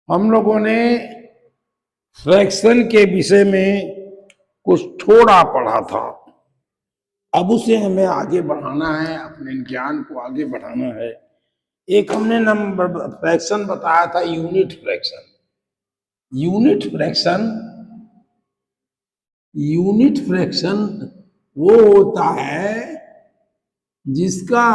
हम लोगों ने फ्रैक्शन के विषय में कुछ थोड़ा पढ़ा था। अब उसे हमें आगे बढ़ाना है, अपने ज्ञान को आगे बढ़ाना है। एक हमने नंबर फ्रैक्शन बताया था, unit fraction. Unit fraction unit fraction वो होता है जिसका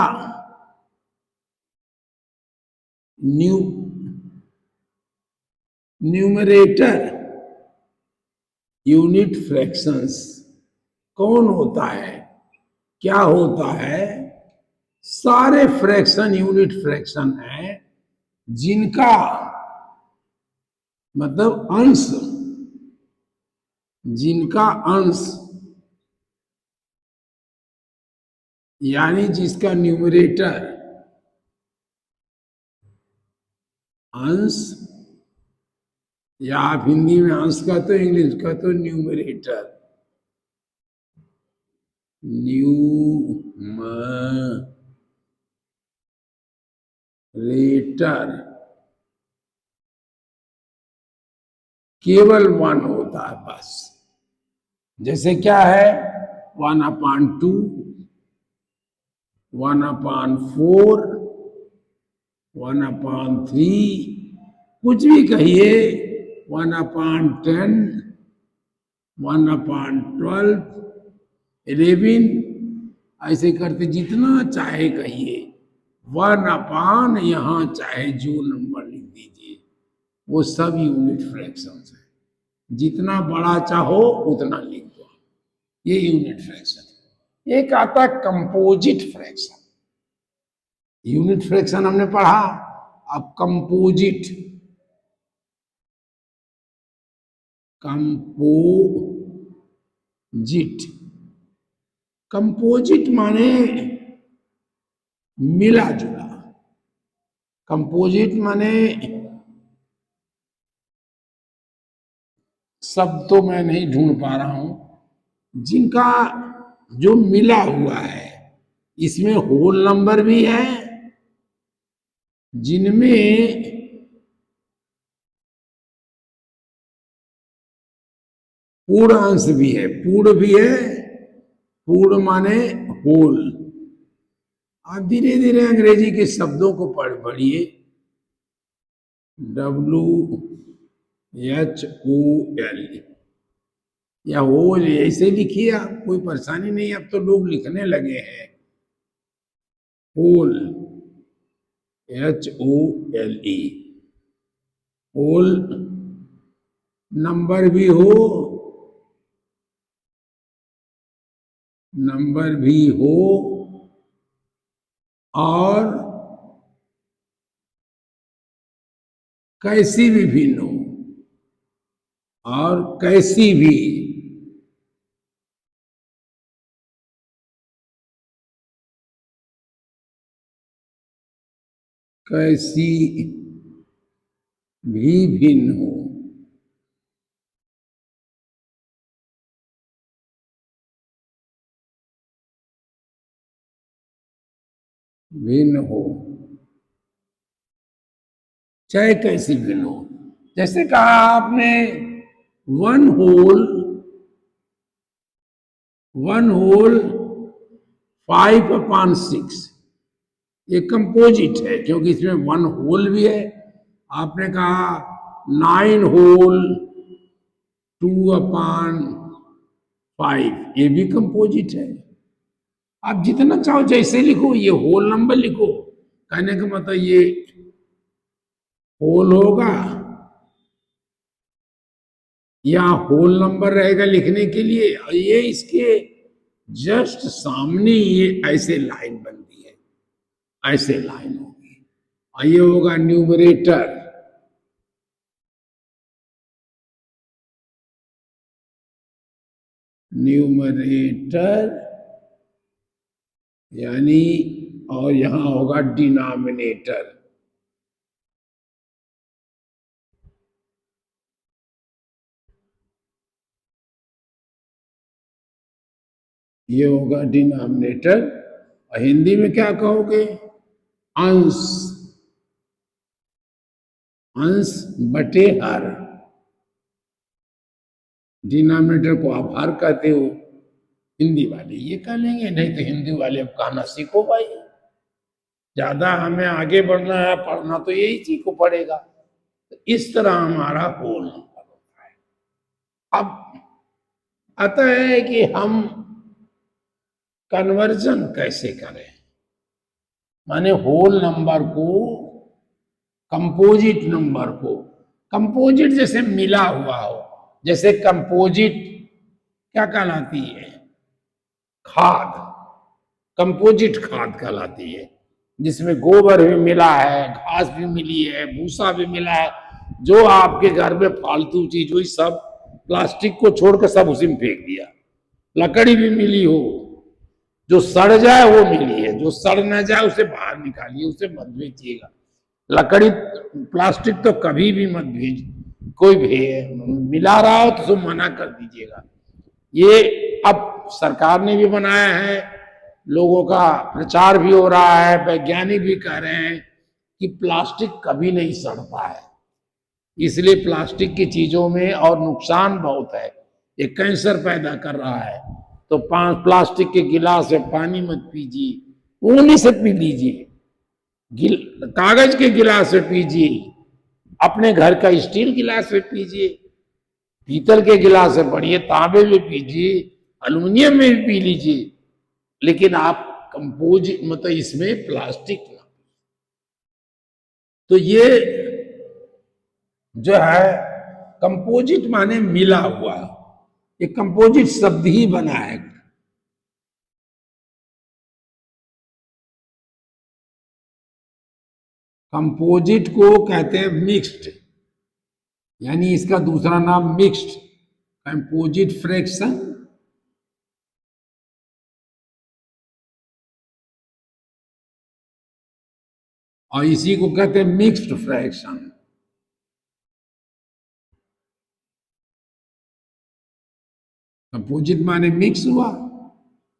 न्यूमरेटर यूनिट फ्रैक्शंस कौन होता है, क्या होता है? सारे फ्रैक्शन यूनिट फ्रैक्शन है जिनका मतलब अंश, जिनका अंश यानी जिसका न्यूमरेटर अंश, या आप हिंदी में अंश का तो इंग्लिश का तो न्यूमरेटर, न्यूमरेटर केवल 1 होता है बस। जैसे क्या है, 1/2, 1/4, 1/3, कुछ भी कहिए, 1/10, 1/12, 11, ऐसे करते जितना चाहे कहिए। 1/, यहां चाहे जो नंबर लिख दीजिए, वो सब यूनिट फ्रैक्शंस है। जितना बड़ा चाहो उतना लिख दो, ये यूनिट फ्रैक्शन है। एक आता है कंपोजिट फ्रैक्शन। यूनिट फ्रैक्शन हमने पढ़ा, अब कंपोजिट, कंपोजिट कंपोजिट माने मिला जुला। कंपोजिट माने शब्द तो मैं नहीं ढूंढ पा रहा हूं, जिनका जो मिला हुआ है, इसमें होल नंबर भी है, जिनमें पूर्ण अंश भी है। पूर्ण भी है, पूर्ण माने होल। आप धीरे धीरे अंग्रेजी के शब्दों को पढ़िए। WHOL या होल ऐसे लिखिए, आप कोई परेशानी नहीं। अब तो लोग लिखने लगे हैं होल, HOLE। होल नंबर भी हो, नंबर भी हो और कैसी भी भिन्न हो, और कैसी भी कैसी भी भिन्न हो। भिन्न हो, चाहे कैसी भिन्न हो। जैसे कहा आपने, 1/5/6, ये कंपोजिट है क्योंकि इसमें 1 होल भी है। आपने कहा 9/2/5, ये भी कंपोजिट है। आप जितना चाहो जैसे लिखो, ये होल नंबर लिखो, कहने का मतलब ये होल होगा या होल नंबर रहेगा लिखने के लिए। और ये इसके जस्ट सामने ये ऐसे लाइन बनती है, ऐसे लाइन होगी, और ये होगा न्यूमरेटर। न्यूमरेटर यानी, और यहां होगा डिनोमिनेटर। ये होगा डिनोमिनेटर। और हिंदी में क्या कहोगे? अंश। अंश बटे हर, डिनोमिनेटर को आप हर कहते हो, हिंदी वाले ये कह लेंगे, नहीं तो हिंदी वाले अब कहना सीखो भाई, ज्यादा हमें आगे बढ़ना है, पढ़ना तो यही चीज को पड़ेगा। तो इस तरह हमारा होल नंबर होता है। अब आता है कि हम कन्वर्जन कैसे करें, माने होल नंबर को कंपोजिट नंबर को, कंपोजिट जैसे मिला हुआ हो, जैसे कंपोजिट क्या कहलाती है, खाद, कंपोजिट खाद कहलाती है, जिसमें गोबर भी मिला है, घास भी मिली है, भूसा भी मिला है, जो आपके घर में फालतू चीज हुई सब प्लास्टिक को छोड़कर सब उसी में फेंक दिया। लकड़ी भी मिली हो, जो सड़ जाए वो मिली है, जो सड़ ना जाए उसे बाहर निकालिए, उसे मत बेचिएगा। लकड़ी प्लास्टिक तो कभी भी मत भेज, कोई भी मिला रहा हो तो उसको मना कर दीजिएगा। ये अब सरकार ने भी बनाया है, लोगों का प्रचार भी हो रहा है, वैज्ञानिक भी कह रहे हैं कि प्लास्टिक कभी नहीं सड़ता है, इसलिए प्लास्टिक की चीजों में और नुकसान बहुत है, ये कैंसर पैदा कर रहा है। तो प्लास्टिक के गिलास में पानी मत पीजिए, उंगली से पी लीजिए, कागज के गिलास से पीजिए, अपने घर का स्टील गिलास में पीजिए, पीतल के गिलास से बढ़िए तांबे में पीजिए, अल्युमिनियम में भी पी लीजिए, लेकिन आप कंपोज मतलब इसमें प्लास्टिक ना। तो ये जो है कंपोजिट माने मिला हुआ, ये कंपोजिट शब्द ही बना है। कंपोजिट को कहते हैं मिक्स्ड, यानी इसका दूसरा नाम मिक्स्ड कंपोजिट फ्रैक्शन, और इसी को कहते हैं मिक्स्ड फ्रैक्शन। कंपोजिट माने मिक्स हुआ,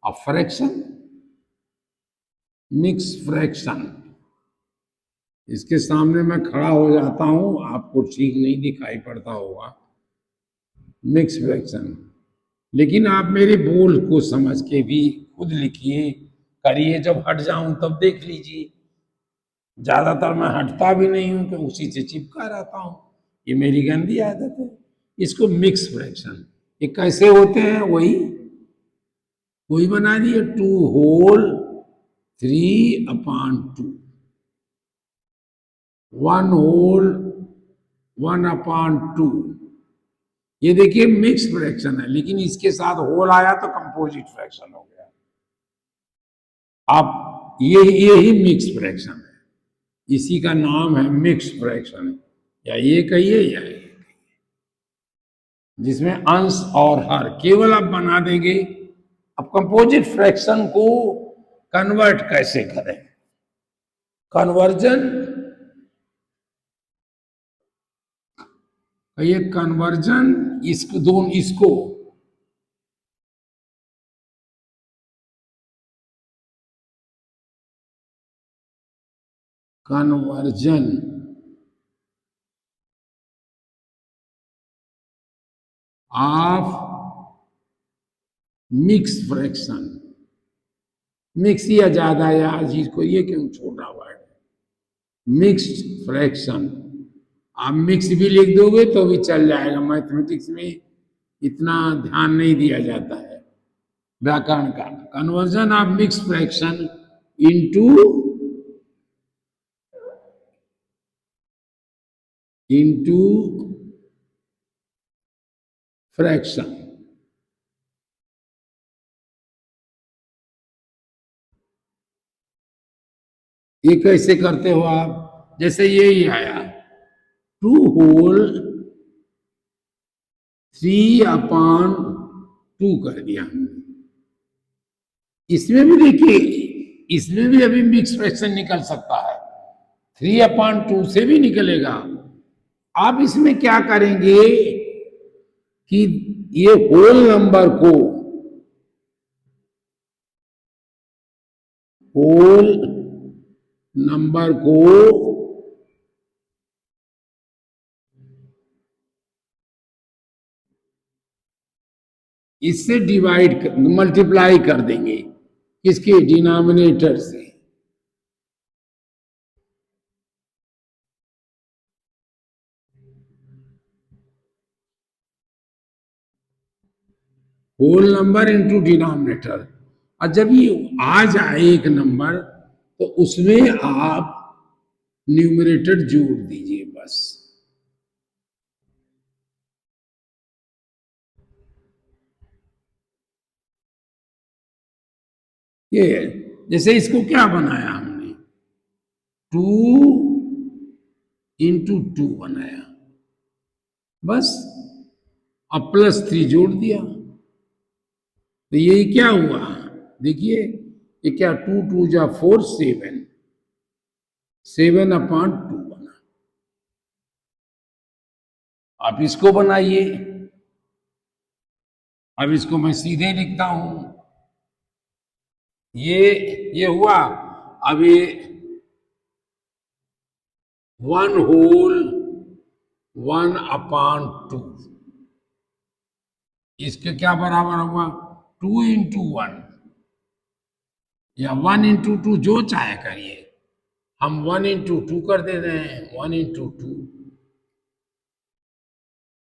और फ्रैक्शन मिक्स फ्रैक्शन। इसके सामने मैं खड़ा हो जाता हूं, आपको ठीक नहीं दिखाई पड़ता होगा, मिक्स फ्रैक्शन। लेकिन आप मेरे बोल को समझ के भी खुद लिखिए, करिए, जब हट जाऊं तब देख लीजिए। ज्यादातर मैं हटता भी नहीं हूं, कि उसी से चिपका रहता हूं, ये मेरी गंदी आदत है। इसको मिक्स फ्रैक्शन, ये कैसे होते हैं, वही बना दिए, 2 होल 3/2, 1 होल 1/2। ये देखिए मिक्स फ्रैक्शन है, लेकिन इसके साथ होल आया तो कंपोजिट फ्रैक्शन हो गया। आप ये ही मिक्स फ्रैक्शन है, इसी का नाम है मिक्स फ्रैक्शन, या ये कहिए या ये, जिसमें अंश और हर केवल आप बना देंगे। अब कंपोजिट फ्रैक्शन को कन्वर्ट कैसे करें, कन्वर्जन, ये कन्वर्जन, इसको conversion of mix fraction, mix या ज्यादा या चीज को ये क्यों छोटा हुआ है, मिक्स्ड फ्रैक्शन। आप मिक्स भी लिख दोगे तो भी चल जाएगा, मैथमेटिक्स में इतना ध्यान नहीं दिया जाता है व्याकरण का। Conversion of mix fraction into into fraction. ये कैसे करते हो आप, जैसे ये ही आया 2 होल 3/2 कर दिया हमने, इसमें भी देखिए, इसमें भी अभी मिक्स फ्रैक्शन निकल सकता है, 3/2 से भी निकलेगा। आप इसमें क्या करेंगे कि ये होल नंबर को इससे डिवाइड मल्टीप्लाई कर देंगे, किसके डिनोमिनेटर से। Whole number into denominator. और जब ये आ जाए एक नंबर, तो उसमें आप न्यूमरेटर जोड़ दीजिए बस। ये जैसे इसको क्या बनाया हमने, 2 × 2 बनाया, बस अब +3 जोड़ दिया, तो ये क्या हुआ, देखिए ये क्या, 2 × 2 = 4, 7/2 बना। आप इसको बनाइए, अब इसको मैं सीधे लिखता हूं, ये हुआ। अब ये 1/2 इसके क्या बराबर हुआ, 2 × 1 या 1 × 2, जो चाहे करिए। हम 1 × 2 कर दे रहे हैं, 1 × 2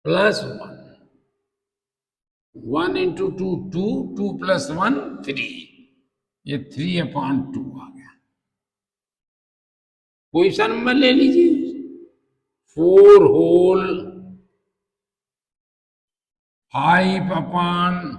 +1, 1 × 2 2, 2 + 1 3, ये 3/2 आ गया। कोई सा नंबर ले लीजिए, 4 होल 5/2